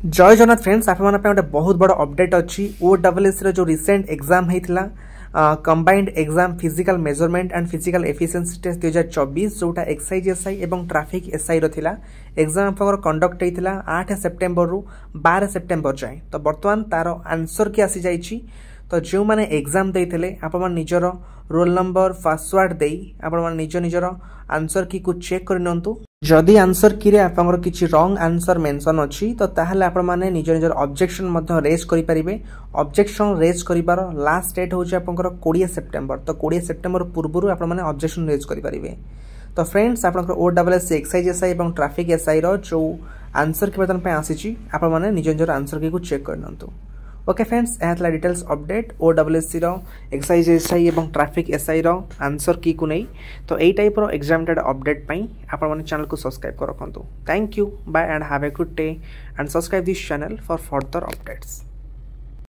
जय जगन्नाथ फ्रेंड्स आप गोटे बहुत बड़ अपडेट अच्छी OSS जो रिसेंट एग्जाम होता combined exam physical measurement and physical efficiency test 2024 जोटा एक्साइज एसआई एवं ट्रैफिक एसआई रहा एग्जाम आप कंडक्ट होता 8 सेप्टेम्बर रु 12 सेप्टेम्बर जाए। तो बर्तमान तार आंसर की आसी जाइए। तो जो मैंने एग्जाम देते आप निजर रोल नंबर पासवर्ड दे आप निज निजर आंसर की को चेक कर जदि आंसर की आपंकर किसी रंग आंसर मेंशन अच्छी तो ताहले आपण माने निज निजर ऑब्जेक्शन मध्य रेज करि परिबे। ऑब्जेक्शन रेज करिबार लास्ट डेट होची आपंकर 20 सेप्टेम्बर। तो 20 सेप्टेम्बर पूर्व आपण माने ऑब्जेक्शन रेज करि परिबे। तो फ्रेंड्स आपंकर OSS एक्साइज एसआई एवं ट्रैफिक एसआई रो जो आंसर की बर्तन पे आसीची आपण माने निज निजर आंसर की को चेक करनंतु। ओके फ्रेंड्स यह details update OSS excise SI एवं ट्रैफिक एसआई आंसर की को नहीं। तो यही टाइप रो एग्जाम अपडेट पाई आपण माने चैनल को सब्सक्राइब कर रखंतु। Thank you bye and have a good day and subscribe this channel for further updates.